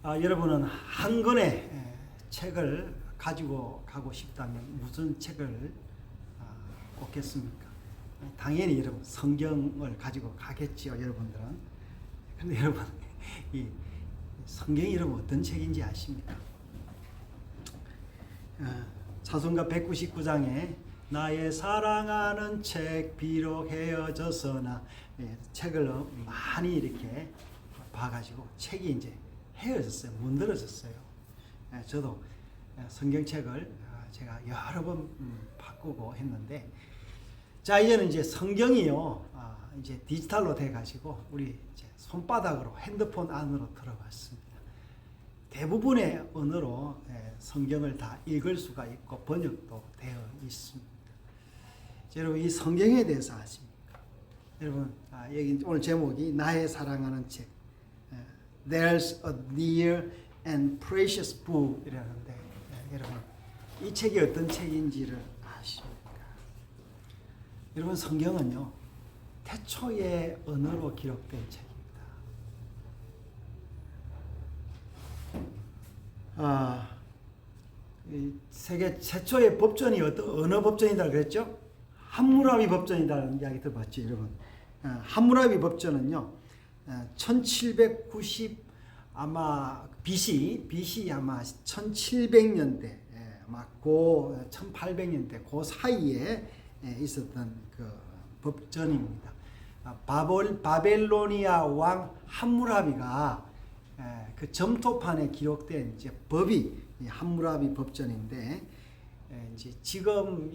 여러분은 한 권의 책을 가지고 가고 싶다면 무슨 책을 꼽겠습니까? 당연히 여러분 성경을 가지고 가겠지요, 여러분들은. 그런데 여러분, 이 성경이 여러분 어떤 책인지 아십니까? 찬송가 199장에 나의 사랑하는 책 비록 헤어져서나, 책을 많이 이렇게 봐가지고 책이 이제 헤어졌어요. 문드러졌어요. 저도 성경책을 제가 여러 번 바꾸고 했는데, 자, 이제는 이제 성경이요, 이제 디지털로 돼가지고 우리 이제 손바닥으로 핸드폰 안으로 들어갔습니다. 대부분의 언어로 성경을 다 읽을 수가 있고 번역도 되어 있습니다. 여러분, 이 성경에 대해서 아십니까? 여러분, 여기 오늘 제목이 나의 사랑하는 책, There's a dear and precious book 이라는데, 여러분, 이 책이 어떤 책인지를 아십니까? 여러분, 성경은요, 태초의 언어로 기록된 책입니다. 세계 최초의 법전이 어느 법전이다 그랬죠? 함무라비 법전이라는 이야기 들어봤죠, 여러분? 함무라비 법전은요, 1790 아마 BC 아마 1700년대, 아마 고 1800년대 그 사이에 있었던 그 법전입니다. 바벨로니아 왕 함무라비가 그 점토판에 기록된 이제 법이 함무라비 법전인데, 이제 지금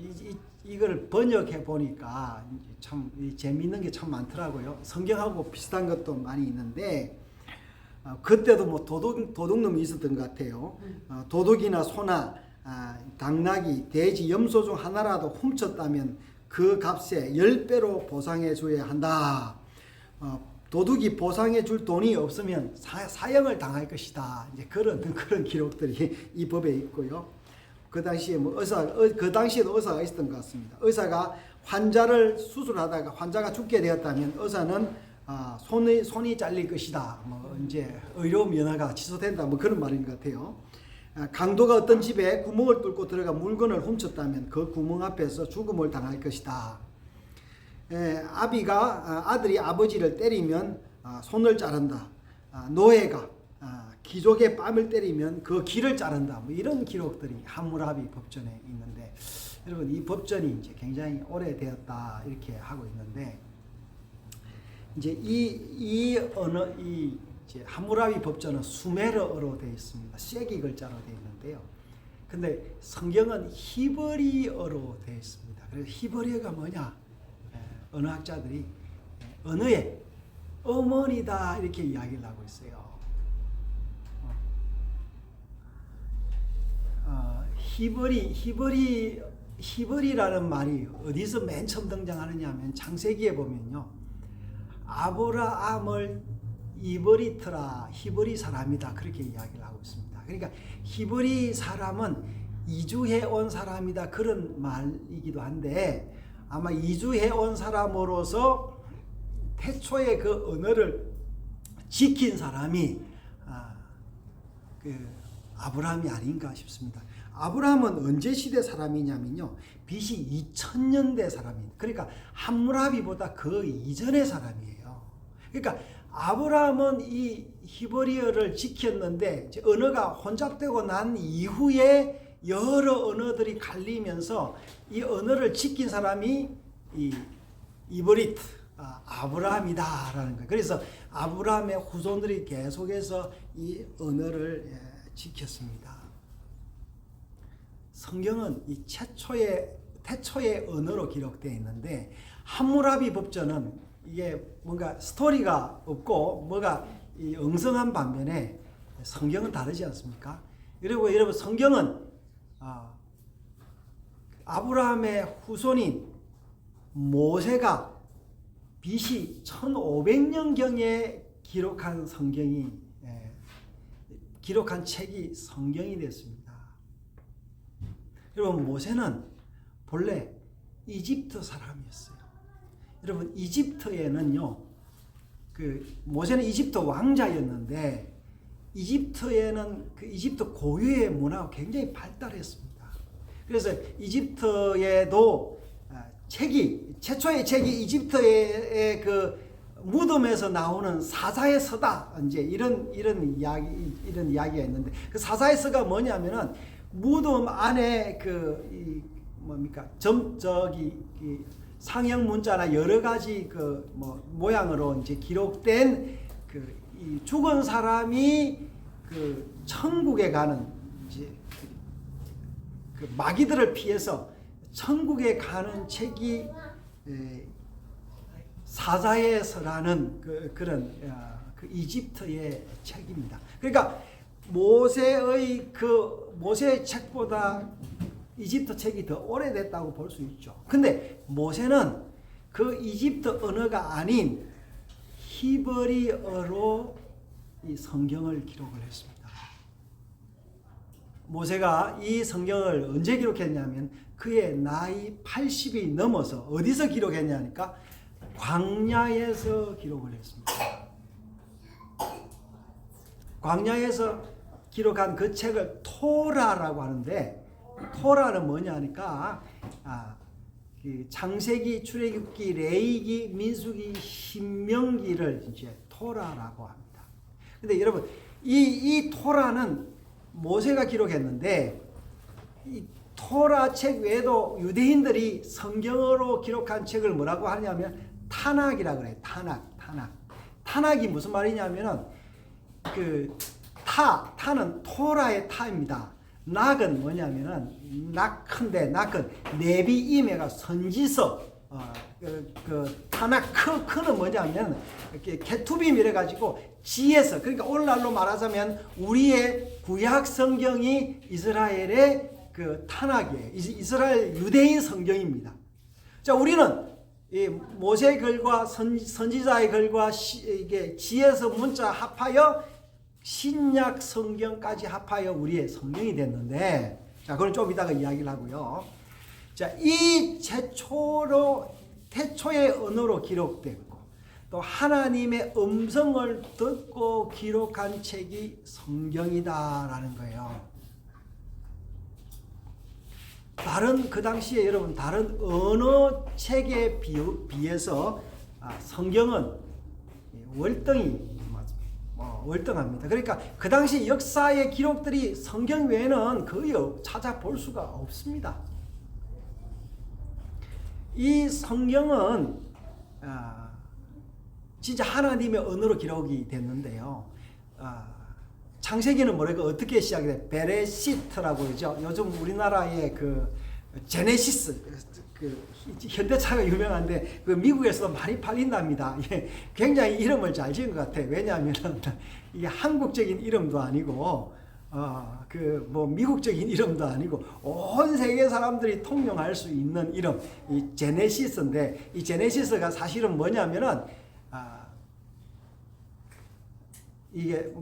이걸 번역해 보니까 참 재미있는 게 참 많더라고요. 성경하고 비슷한 것도 많이 있는데, 그때도 뭐 도둑놈이 있었던 것 같아요. 도둑이나 소나 당나귀, 돼지, 염소 중 하나라도 훔쳤다면 그 값에 10배로 보상해 줘야 한다. 도둑이 보상해 줄 돈이 없으면 사형을 당할 것이다. 이제 그런 기록들이 이 법에 있고요. 그 당시에 그 당시에도 의사가 있었던 것 같습니다. 의사가 환자를 수술하다가 환자가 죽게 되었다면 의사는 손이 잘릴 것이다. 뭐 이제 의료 면허가 취소된다. 뭐 그런 말인 것 같아요. 강도가 어떤 집에 구멍을 뚫고 들어가 물건을 훔쳤다면 그 구멍 앞에서 죽음을 당할 것이다. 아들이 아버지를 때리면 손을 자른다. 노예가 귀족의 뺨을 때리면 그 귀를 자른다. 뭐 이런 기록들이 함무라비 법전에 있는데, 여러분, 이 법전이 이제 굉장히 오래되었다 이렇게 하고 있는데, 이제 이 이제 함무라비 법전은 수메르어로 되어 있습니다. 쐐기 글자로 되어 있는데요. 근데 성경은 히브리어로 되어 있습니다. 그래서 히브리어가 뭐냐? 언어학자들이 언어의 어머니다 이렇게 이야기를 하고 있어요. 히브리라는 말이 어디서 맨 처음 등장하느냐 하면 창세기에 보면요, 아브라함을 이브리트라, 히브리 사람이다 그렇게 이야기를 하고 있습니다. 그러니까 히브리 사람은 이주해 온 사람이다 그런 말이기도 한데, 아마 이주해 온 사람으로서 태초의 그 언어를 지킨 사람이 그 아브라함이 아닌가 싶습니다. 아브라함은 언제 시대 사람이냐면요, BC 2000년대 사람입니다. 그러니까 함무라비보다 그 이전의 사람이에요. 그러니까 아브라함은 이 히브리어를 지켰는데, 언어가 혼잡되고 난 이후에 여러 언어들이 갈리면서 이 언어를 지킨 사람이 이 이브리트, 아브라함이다라는 거예요. 그래서 아브라함의 후손들이 계속해서 이 언어를 지켰습니다. 성경은 이 태초의 언어로 기록되어 있는데, 함무라비 법전은 이게 뭔가 스토리가 없고 뭐가 엉성한 반면에 성경은 다르지 않습니까? 그리고 여러분, 성경은 아브라함의 후손인 모세가 BC 1500년경에 기록한 기록한 책이 성경이 됐습니다. 여러분, 모세는 본래 이집트 사람이었어요. 여러분, 이집트에는요, 모세는 이집트 왕자였는데 이집트에는 그 이집트 고유의 문화가 굉장히 발달했습니다. 그래서 이집트에도 최초의 책이 이집트의 그 무덤에서 나오는 사자의 서다. 이제 이런 이야기가 있는데, 그 사자의 서가 뭐냐면은 무덤 안에 상형 문자나 여러 가지 모양으로 이제 기록된 이 죽은 사람이 천국에 가는 이제 그 마귀들을 피해서 천국에 가는 책이 사자의 서라는 그런 이집트의 책입니다. 그러니까 모세의 책보다 이집트 책이 더 오래됐다고 볼 수 있죠. 근데 모세는 그 이집트 언어가 아닌 히브리어로 이 성경을 기록을 했습니다. 모세가 이 성경을 언제 기록했냐면 그의 나이 80이 넘어서 어디서 기록했냐니까 광야에서 기록을 했습니다. 광야에서 기록한 그 책을 토라라고 하는데, 토라는 뭐냐니까 창세기, 출애굽기, 레위기, 민수기, 신명기를 이제 토라라고 합니다. 근데 여러분 이 토라는 모세가 기록했는데, 이 토라 책 외에도 유대인들이 성경으로 기록한 책을 뭐라고 하냐면 타낙이라고 그래요. 타낙이 무슨 말이냐면은 타는 토라의 타입니다. 낙은 뭐냐면은 낙헌데, 낙은 네비임에가 선지서, 타낙 크는 뭐냐면 이렇게 케투빔 이래 가지고 지에서, 그러니까 오늘날로 말하자면 우리의 구약 성경이 이스라엘의 타낙이에요. 이스라엘 유대인 성경입니다. 자, 우리는 이 모세의 글과 선지자의 글과 이게 지에서 문자 합하여 신약 성경까지 합하여 우리의 성경이 됐는데, 자, 그건 좀 이따가 이야기를 하고요. 자, 이 태초의 언어로 기록됐고 또 하나님의 음성을 듣고 기록한 책이 성경이다라는 거예요. 그 당시에 여러분 다른 어느 책에 비해서 성경은 월등합니다. 그러니까 그 당시 역사의 기록들이 성경 외에는 거의 찾아볼 수가 없습니다. 이 성경은 진짜 하나님의 언어로 기록이 됐는데요. 창세기는 뭐라고 어떻게 시작이 돼? 베레시트라고 그러죠. 요즘 우리나라의 제네시스, 현대차가 유명한데 미국에서도 많이 팔린답니다. 굉장히 이름을 잘 지은 것 같아요. 왜냐하면 이게 한국적인 이름도 아니고 미국적인 이름도 아니고 온 세계 사람들이 통용할 수 있는 이름, 이 제네시스인데, 이 제네시스가 사실은 뭐냐면은 이게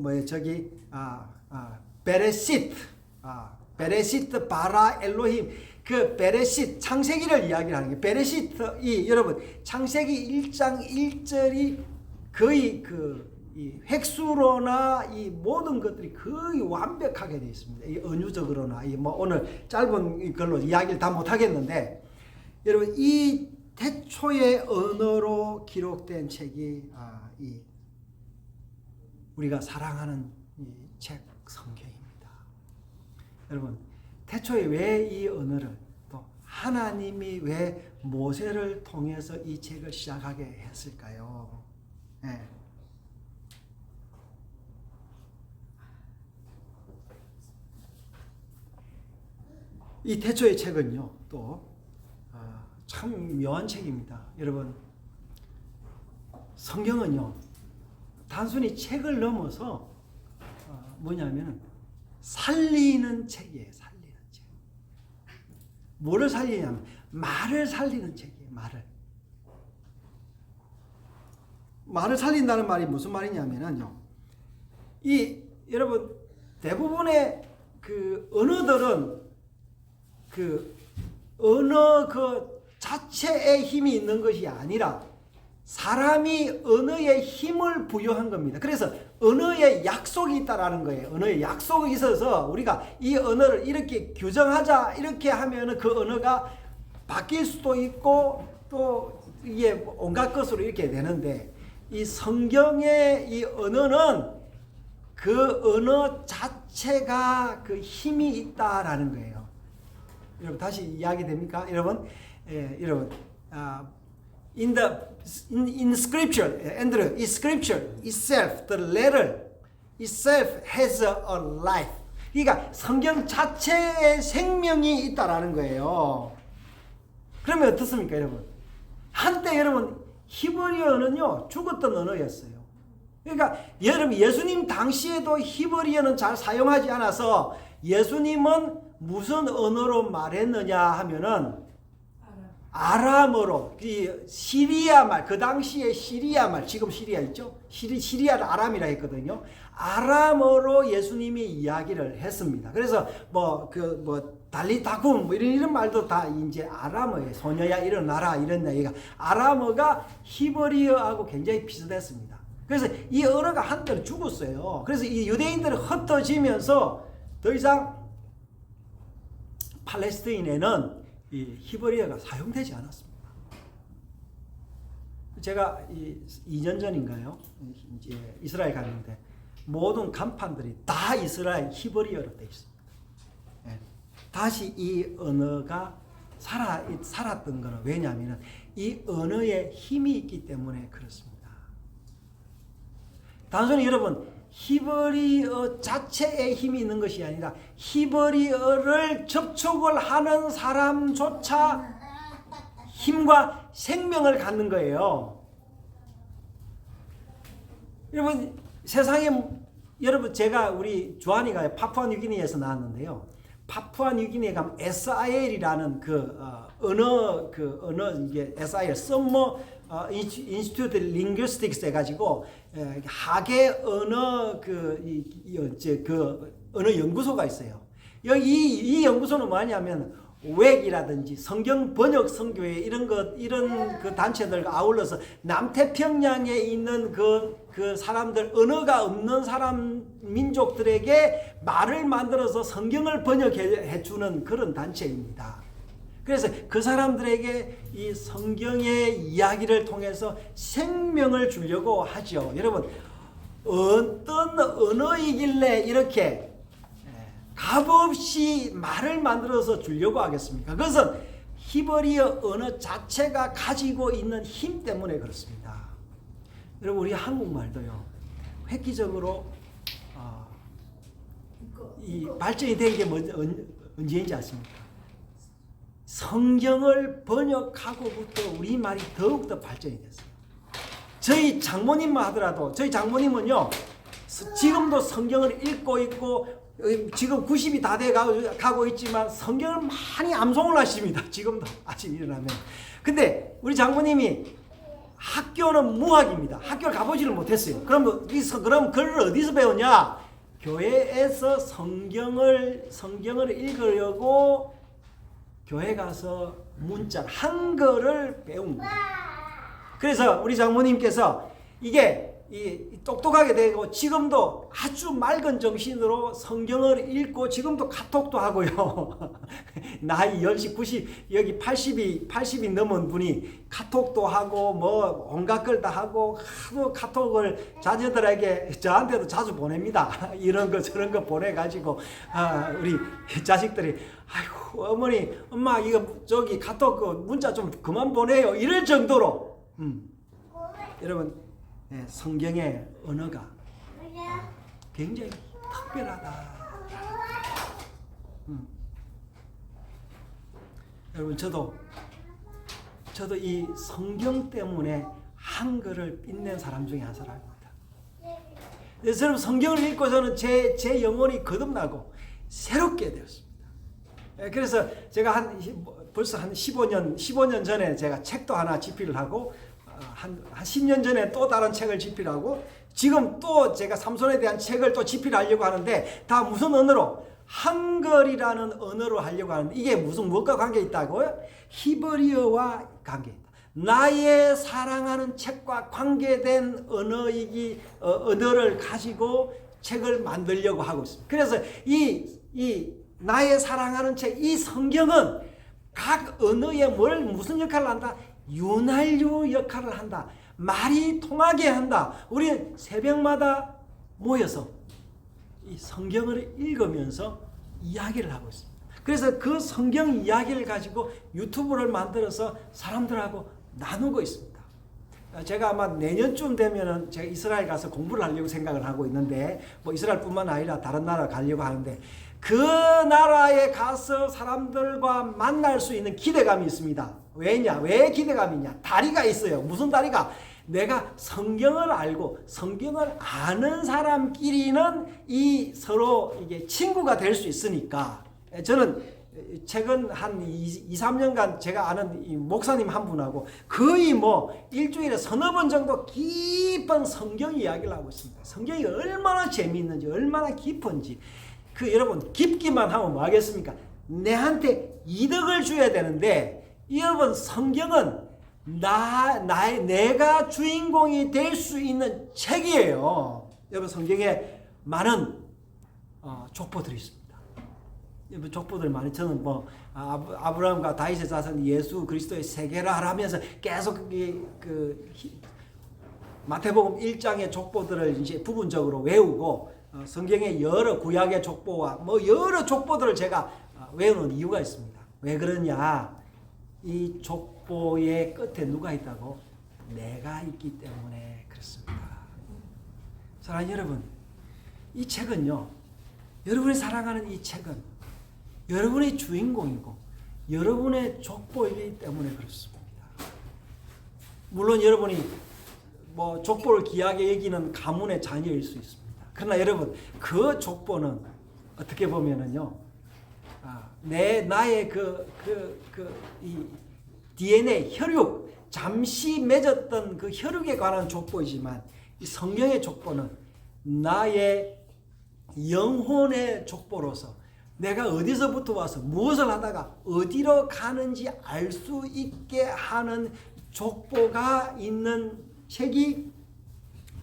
베레시트 바라 엘로힘, 베레시트 창세기를 이야기를 하는 게 베레시트. 여러분 창세기 1장 1절이 거의 이 획수로나 이 모든 것들이 거의 완벽하게 되어 있습니다. 이 은유적으로나 오늘 짧은 걸로 이야기를 다 못 하겠는데, 여러분 이 태초의 언어로 기록된 책이 우리가 사랑하는 이 책 성경입니다. 여러분 태초에 왜 이 언어를, 또 하나님이 왜 모세를 통해서 이 책을 시작하게 했을까요? 네. 이 태초의 책은요, 또 참 묘한 책입니다. 여러분 성경은요 단순히 책을 넘어서 뭐냐면 살리는 책이에요. 살리는 책. 뭐를 살리냐면 말을 살리는 책이에요. 말을 살린다는 말이 무슨 말이냐면요, 여러분 대부분의 언어들은 언어 자체에 힘이 있는 것이 아니라 사람이 언어에 힘을 부여한 겁니다. 그래서 언어에 약속이 있다라는 거예요. 언어에 약속이 있어서 우리가 이 언어를 이렇게 규정하자 이렇게 하면은 그 언어가 바뀔 수도 있고 또 이게 온갖 것으로 이렇게 되는데 이 성경의 이 언어는 그 언어 자체가 그 힘이 있다라는 거예요. 여러분 다시 이야기 됩니까? 여러분, 여러분, in scripture, Andrew, in scripture itself, the letter itself has a life. 그러니까 성경 자체에 생명이 있다라는 거예요. 그러면 어떻습니까, 여러분? 한때 여러분 히브리어는요 죽었던 언어였어요. 그러니까 여러분 예수님 당시에도 히브리어는 잘 사용하지 않아서 예수님은 무슨 언어로 말했느냐 하면은 아람어로, 시리아 말, 그 당시에 시리아 말, 지금 시리아 있죠? 시리아를 아람이라 했거든요. 아람어로 예수님이 이야기를 했습니다. 그래서 달리다굼 이런 말도 다 이제 아람어에 소녀야 일어나라 이런 얘기가 아람어가 히브리어하고 굉장히 비슷했습니다. 그래서 이 언어가 한때는 죽었어요. 그래서 이 유대인들이 흩어지면서 더 이상 팔레스타인에는 이 히브리어가 사용되지 않았습니다. 제가 2년 전인가요? 이제 이스라엘 갔는데 모든 간판들이 다 이스라엘 히브리어로 되어 있습니다. 예. 다시 이 언어가 살았던 거는 왜냐하면 이 언어에 힘이 있기 때문에 그렇습니다. 단순히 여러분 히브리어 자체에 힘이 있는 것이 아니라 히브리어를 접촉을 하는 사람조차 힘과 생명을 갖는 거예요. 여러분 세상에 여러분 제가 우리 주한이가 파푸아뉴기니에서 나왔는데요. 파푸아뉴기니에 가면 SIL이라는 언어 이게 SIL Institute Linguistics 해가지고 학예 언어 언어 연구소가 있어요. 이 연구소는 뭐냐면 웩이라든지 성경 번역 선교회 이런 그 단체들과 아울러서 남태평양에 있는 그 사람들 언어가 없는 사람 민족들에게 말을 만들어서 성경을 번역해 주는 그런 단체입니다. 그래서 그 사람들에게 이 성경의 이야기를 통해서 생명을 주려고 하죠. 여러분 어떤 언어이길래 이렇게 값없이 말을 만들어서 주려고 하겠습니까? 그것은 히브리어 언어 자체가 가지고 있는 힘 때문에 그렇습니다. 여러분 우리 한국말도요 획기적으로 이 발전이 된 게 언제인지 아십니까? 성경을 번역하고부터 우리말이 더욱더 발전이 됐어요. 저희 장모님만 하더라도 저희 장모님은요 지금도 성경을 읽고 있고 지금 90이 다 돼 가고 있지만 성경을 많이 암송을 하십니다. 지금도 아침 일어나면. 근데 우리 장모님이 학교는 무학입니다. 학교를 가보지를 못했어요. 그럼 글을 어디서 배웠냐? 교회에서 성경을 읽으려고 교회 가서 문자 한글을 배운 거예요. 그래서 우리 장모님께서 이게 똑똑하게 되고 지금도 아주 맑은 정신으로 성경을 읽고 지금도 카톡도 하고요. 나이 10, 90, 여기 80이 넘은 분이 카톡도 하고 뭐 온갖 걸 다 하고 하도 카톡을 자녀들에게 저한테도 자주 보냅니다. 이런 거 저런 거 보내가지고 우리 자식들이 아이고 어머니 엄마 이거 저기 카톡 문자 좀 그만 보내요. 이럴 정도로 여러분 성경의 언어가 굉장히 특별하다. 여러분 저도 이 성경 때문에 한글을 빛낸 사람 중에 한 사람입니다. 그래서 여러분 성경을 읽고서는 제 영혼이 거듭나고 새롭게 되었습니다. 그래서 제가 벌써 한 15년 전에 제가 책도 하나 집필을 하고 한 10년 전에 또 다른 책을 집필하고 지금 또 제가 삼손에 대한 책을 또 집필하려고 하는데 다 무슨 언어로? 한글이라는 언어로 하려고 하는데 이게 무엇과 관계 있다고요? 히브리어와 관계 있다. 나의 사랑하는 책과 관계된 언어를 가지고 책을 만들려고 하고 있습니다. 그래서 이 나의 사랑하는 책, 이 성경은 각 언어에 무슨 역할을 한다? 윤활유 역할을 한다. 말이 통하게 한다. 우리는 새벽마다 모여서 이 성경을 읽으면서 이야기를 하고 있습니다. 그래서 그 성경 이야기를 가지고 유튜브를 만들어서 사람들하고 나누고 있습니다. 제가 아마 내년쯤 되면은 제가 이스라엘 가서 공부를 하려고 생각을 하고 있는데, 뭐 이스라엘뿐만 아니라 다른 나라 가려고 하는데, 그 나라에 가서 사람들과 만날 수 있는 기대감이 있습니다. 왜냐? 왜 기대감이냐? 다리가 있어요. 무슨 다리가? 내가 성경을 알고 성경을 아는 사람끼리는 이 서로 이게 친구가 될 수 있으니까. 저는 최근 한 2-3년간 제가 아는 이 목사님 한 분하고 거의 뭐 일주일에 서너 번 정도 깊은 성경 이야기를 하고 있습니다. 성경이 얼마나 재미있는지, 얼마나 깊은지. 여러분, 깊기만 하면 뭐 하겠습니까? 내한테 이득을 줘야 되는데, 여러분, 성경은 내가 주인공이 될 수 있는 책이에요. 여러분, 성경에 많은 족보들이 있습니다. 여러분, 족보들 많이, 저는 뭐 아브라함과 다윗의 자손 예수 그리스도의 세계라 하면서 계속 마태복음 1장의 족보들을 이제 부분적으로 외우고, 성경의 여러 구약의 족보와 뭐 여러 족보들을 제가 외우는 이유가 있습니다. 왜 그러냐? 이 족보의 끝에 누가 있다고? 내가 있기 때문에 그렇습니다. 사랑하는 여러분, 이 책은요, 여러분이 사랑하는 이 책은 여러분의 주인공이고 여러분의 족보이기 때문에 그렇습니다. 물론 여러분이 뭐 족보를 귀하게 여기는 가문의 자녀일 수 있습니다. 그러나 여러분, 그 족보는 어떻게 보면은요, 나의 이 DNA, 혈육, 잠시 맺었던 그 혈육에 관한 족보이지만, 이 성경의 족보는 나의 영혼의 족보로서 내가 어디서부터 와서 무엇을 하다가 어디로 가는지 알 수 있게 하는 족보가 있는 책이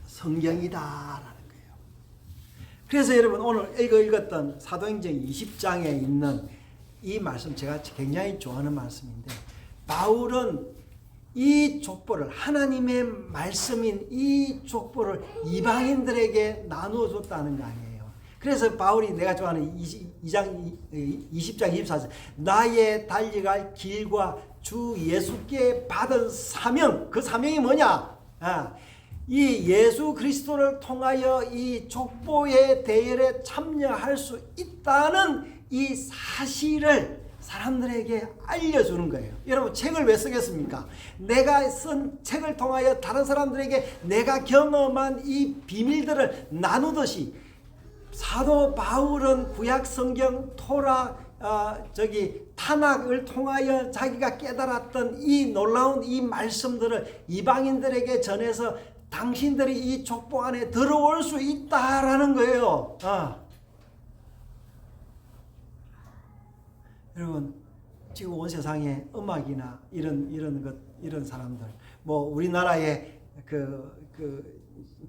성경이다라는 거예요. 그래서 여러분, 오늘 읽었던 사도행전 20장에 있는 이 말씀, 제가 굉장히 좋아하는 말씀인데, 바울은 이 족보를, 하나님의 말씀인 이 족보를 이방인들에게 나누어 줬다는 거 아니에요. 그래서 바울이 내가 좋아하는 20장 24절, 나의 달려갈 길과 주 예수께 받은 사명, 그 사명이 뭐냐? 이 예수 그리스도를 통하여 이 족보의 대열에 참여할 수 있다는 이 사실을 사람들에게 알려주는 거예요. 여러분, 책을 왜 쓰겠습니까? 내가 쓴 책을 통하여 다른 사람들에게 내가 경험한 이 비밀들을 나누듯이, 사도 바울은 구약 성경 토라 타낙을 통하여 자기가 깨달았던 이 놀라운 이 말씀들을 이방인들에게 전해서 당신들이 이 족보 안에 들어올 수 있다라는 거예요. 여러분, 지금 온 세상에 음악이나 이런 사람들, 뭐 우리나라의 그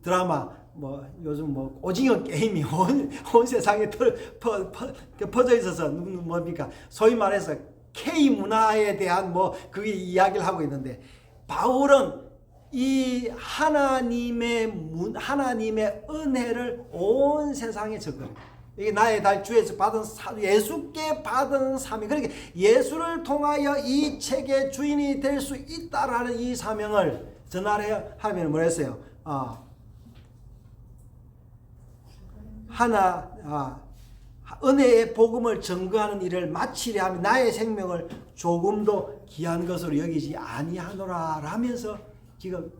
드라마, 뭐 요즘 뭐 오징어 게임이 온 세상에 퍼져 있어서 뭡니까? 소위 말해서 K 문화에 대한 뭐 그게 이야기를 하고 있는데, 바울은 이 하나님의 은혜를 온 세상에 전거해요. 이게 나의 달 주에서 받은 예수께 받은 사명, 그러니까 예수를 통하여 이 책의 주인이 될 수 있다라는 이 사명을 전하려 하면 뭐랬어요? 은혜의 복음을 증거하는 일을 마치려 하면 나의 생명을 조금도 귀한 것으로 여기지 아니하노라 하면서 지금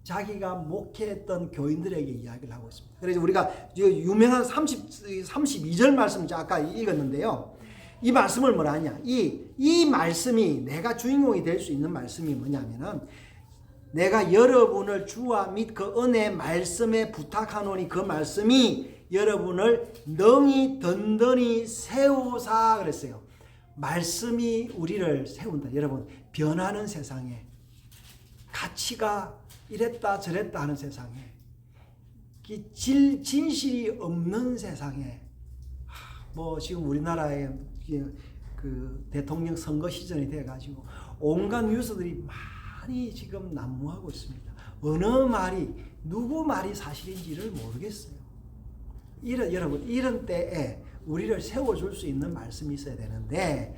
자기가 목회했던 교인들에게 이야기를 하고 있습니다. 그래서 우리가 유명한 32절 말씀 아까 읽었는데요. 이 말씀을 뭐라 하냐? 이 말씀이, 내가 주인공이 될 수 있는 말씀이 뭐냐면은, 내가 여러분을 주와 및 그 은혜 말씀에 부탁하노니 그 말씀이 여러분을 능히 든든히 세우사 그랬어요. 말씀이 우리를 세운다. 여러분, 변하는 세상에 가치가 이랬다 저랬다 하는 세상에, 진실이 없는 세상에, 뭐 지금 우리나라에 그 대통령 선거 시즌이 돼가지고 온갖 뉴스들이 많이 지금 난무하고 있습니다. 어느 말이 누구 말이 사실인지를 모르겠어요. 여러분, 이런 때에 우리를 세워줄 수 있는 말씀이 있어야 되는데,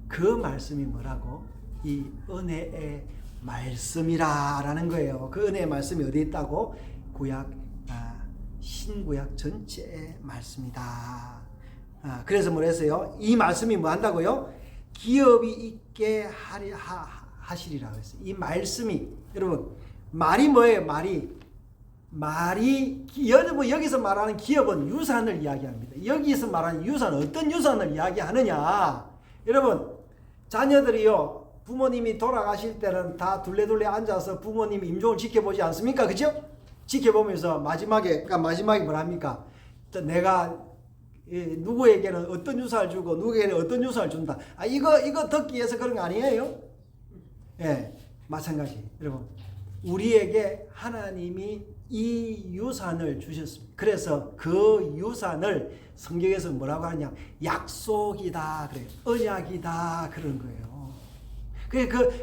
그 말씀이 뭐라고? 이 은혜의 말씀이라는 거예요. 그 은혜의 말씀이 어디 있다고? 신구약 전체의 말씀이다. 그래서 뭐랬어요? 이 말씀이 뭐 한다고요? 기업이 있게 하시리라고 했어요. 이 말씀이, 여러분, 말이 뭐예요? 말이 여러분, 여기서 말하는 기업은 유산을 이야기합니다. 여기서 말하는 유산은 어떤 유산을 이야기하느냐? 여러분, 자녀들이요, 부모님이 돌아가실 때는 다 둘레둘레 앉아서 부모님 임종을 지켜보지 않습니까? 그죠? 지켜보면서 마지막에 뭐랍니까? 내가 누구에게는 어떤 유산을 주고 누구에게는 어떤 유산을 준다. 이거 듣기 위해서 그런 거 아니에요? 예, 마찬가지. 여러분, 우리에게 하나님이 이 유산을 주셨습니다. 그래서 그 유산을 성경에서 뭐라고 하냐? 약속이다 그래요. 언약이다 그런 거예요.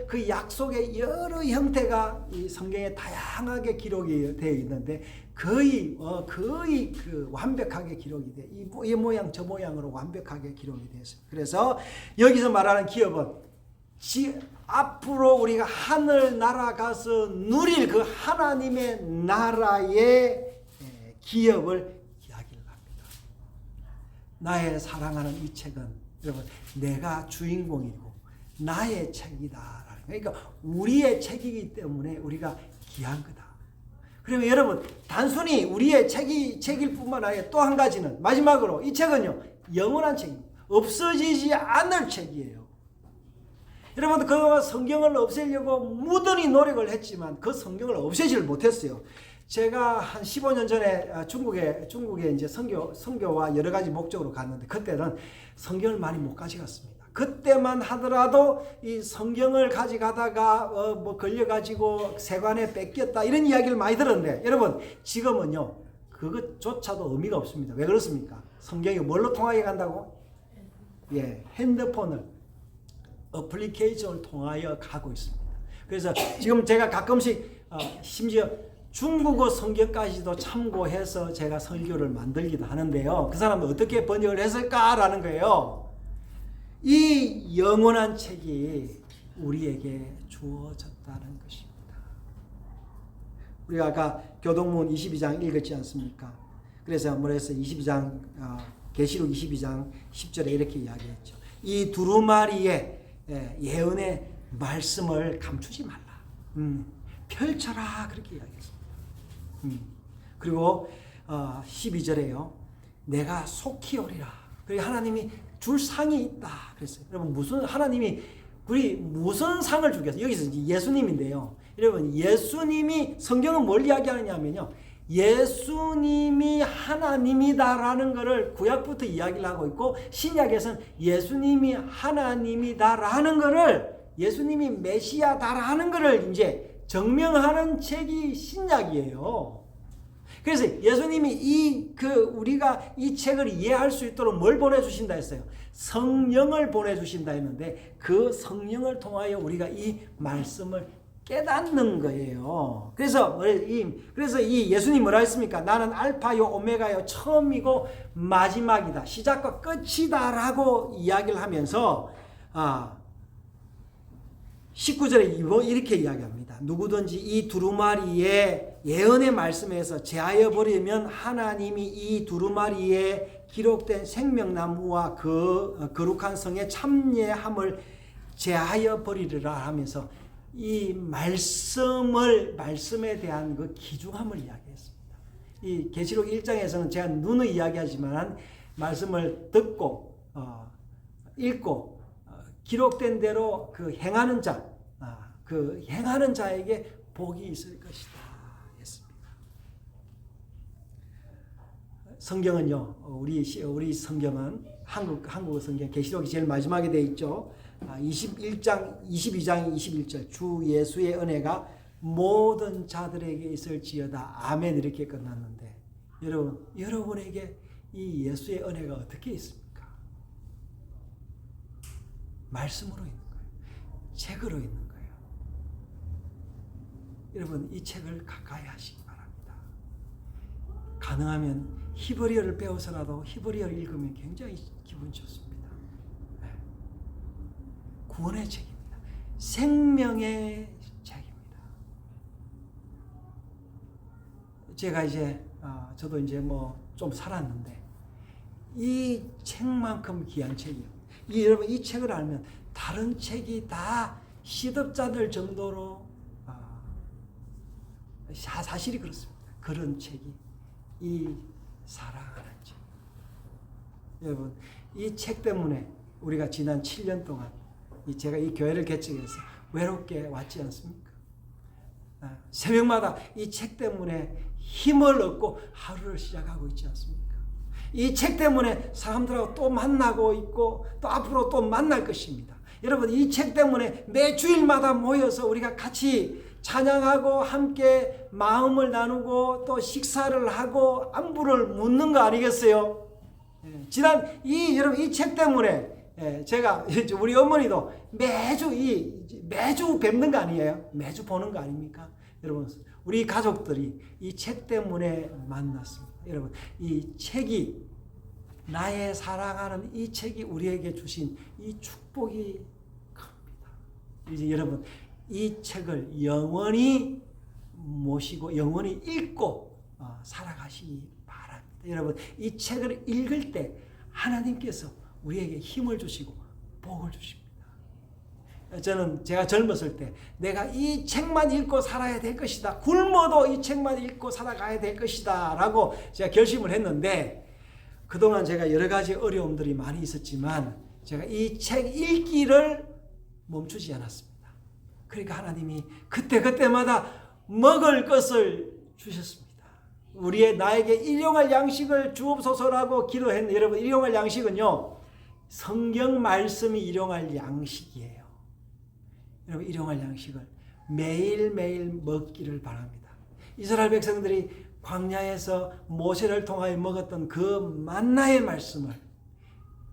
그 약속의 여러 형태가 이 성경에 다양하게 기록이 되어 있는데 거의 그 완벽하게 기록이 돼. 이 모양 저 모양으로 완벽하게 기록이 되어 있습니다. 그래서 여기서 말하는 기업은 앞으로 우리가 하늘 날아가서 누릴 그 하나님의 나라의 기업을 이야기를 합니다. 나의 사랑하는 이 책은 여러분, 내가 주인공이고 나의 책이다. 그러니까 우리의 책이기 때문에 우리가 귀한 거다. 그러면 여러분, 단순히 우리의 책일 뿐만 아니라 또 한 가지는, 마지막으로 이 책은요, 영원한 책입니다. 없어지지 않을 책이에요. 여러분, 그 성경을 없애려고 무던히 노력을 했지만 그 성경을 없애지를 못했어요. 제가 한 15년 전에 중국에 이제 선교와 여러 가지 목적으로 갔는데, 그때는 성경을 많이 못 가져갔습니다. 그때만 하더라도 이 성경을 가져가다가 뭐 걸려가지고 세관에 뺏겼다 이런 이야기를 많이 들었는데, 여러분, 지금은요 그것조차도 의미가 없습니다. 왜 그렇습니까? 성경이 뭘로 통하게 간다고? 예, 핸드폰을, 어플리케이션을 통하여 가고 있습니다. 그래서 지금 제가 가끔씩 심지어 중국어 성경까지도 참고해서 제가 설교를 만들기도 하는데요. 그 사람은 어떻게 번역을 했을까라는 거예요. 이 영원한 책이 우리에게 주어졌다는 것입니다. 우리가 아까 교동문 22장 읽었지 않습니까? 그래서 뭐랬어요? 22장 계시록 22장 10절에 이렇게 이야기했죠. 이 두루마리의 예언의 말씀을 감추지 말라. 펼쳐라 그렇게 이야기했습니다. 그리고 12절에요. 내가 속히 오리라. 그리고 하나님이 줄 상이 있다 그랬어요. 여러분, 하나님이 우리 무슨 상을 주겠어요? 여기서 이제 예수님인데요. 여러분, 예수님이, 성경은 뭘 이야기하느냐면요, 예수님이 하나님이다라는 것을 구약부터 이야기를 하고 있고, 신약에서는 예수님이 하나님이다라는 것을, 예수님이 메시아다라는 것을 이제 증명하는 책이 신약이에요. 그래서 예수님이 우리가 이 책을 이해할 수 있도록 뭘 보내주신다 했어요? 성령을 보내주신다 했는데, 그 성령을 통하여 우리가 이 말씀을 깨닫는 거예요. 그래서 이 예수님 뭐라 했습니까? 나는 알파요 오메가요, 처음이고 마지막이다, 시작과 끝이다라고 이야기를 하면서 19절에 이렇게 이야기합니다. 누구든지 이 두루마리의 예언의 말씀에서 제하여 버리면 하나님이 이 두루마리에 기록된 생명나무와 그 거룩한 성의 참여함을 제하여 버리리라 하면서 이 말씀에 대한 그 귀중함을 이야기했습니다. 이 계시록 1장에서는 제가 눈의 이야기하지만 말씀을 듣고 읽고 기록된 대로 그 행하는 자에게 복이 있을 것이다 했습니다. 성경은요, 우리 성경은 한국 성경 계시록이 제일 마지막에 되어 있죠. 22장 21절 주 예수의 은혜가 모든 자들에게 있을지어다. 아멘. 이렇게 끝났는데 여러분에게 이 예수의 은혜가 어떻게 있습니까? 말씀으로 있는 거예요. 책으로 있는 거예요. 여러분 이 책을 가까이 하시기 바랍니다. 가능하면 히브리어를 배워서라도 히브리어를 읽으면 굉장히 기분 좋습니다. 네. 구원의 책입니다. 생명의 책입니다. 제가 이제 저도 이제 뭐 좀 살았는데 이 책만큼 귀한 책이요. 여러분 이 책을 알면 다른 책이 다 시덥잖을 정도로 사실이 그렇습니다. 그런 책이 이 사랑하는 책. 여러분 이 책 때문에 우리가 지난 7년 동안 제가 이 교회를 개척해서 외롭게 왔지 않습니까? 새벽마다 이 책 때문에 힘을 얻고 하루를 시작하고 있지 않습니까? 이 책 때문에 사람들하고 또 만나고 있고 또 앞으로 또 만날 것입니다. 여러분 이 책 때문에 매 주일마다 모여서 우리가 같이 찬양하고 함께 마음을 나누고 또 식사를 하고 안부를 묻는 거 아니겠어요? 지난 여러분 이 책 때문에 제가 우리 어머니도 매주 뵙는 거 아니에요? 매주 보는 거 아닙니까? 여러분 우리 가족들이 이 책 때문에 만났습니다. 여러분 이 책이 나의 사랑하는 이 책이 우리에게 주신 이 축복이 큽니다. 이제 여러분 이 책을 영원히 모시고 영원히 읽고 살아가시기 바랍니다. 여러분 이 책을 읽을 때 하나님께서 우리에게 힘을 주시고 복을 주십니다. 저는 제가 젊었을 때 내가 이 책만 읽고 살아야 될 것이다. 굶어도 이 책만 읽고 살아가야 될 것이다 라고 제가 결심을 했는데 그동안 제가 여러 가지 어려움들이 많이 있었지만 제가 이 책 읽기를 멈추지 않았습니다. 그러니까 하나님이 그때마다 먹을 것을 주셨습니다. 나에게 일용할 양식을 주옵소서라고 기도했는데 여러분 일용할 양식은요 성경 말씀이 일용할 양식이에요. 여러분 일용할 양식을 매일매일 먹기를 바랍니다. 이스라엘 백성들이 광야에서 모세를 통하여 먹었던 그 만나의 말씀을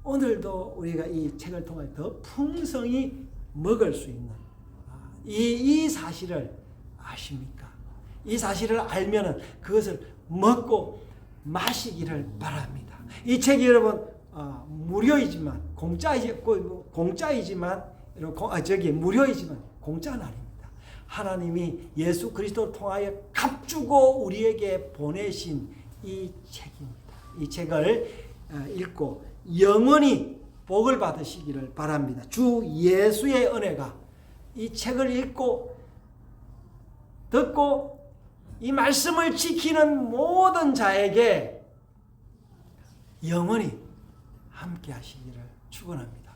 오늘도 우리가 이 책을 통하여 더 풍성히 먹을 수 있는 이 사실을 아십니까? 이 사실을 알면은 그것을 먹고 마시기를 바랍니다. 이 책이 여러분 무료이지만 무료이지만 공짜는 아닙니다. 하나님이 예수 그리스도를 통하여 값주고 우리에게 보내신 이 책입니다. 이 책을 읽고 영원히 복을 받으시기를 바랍니다. 주 예수의 은혜가 이 책을 읽고 듣고 이 말씀을 지키는 모든 자에게 영원히 함께 하시기를 축원합니다.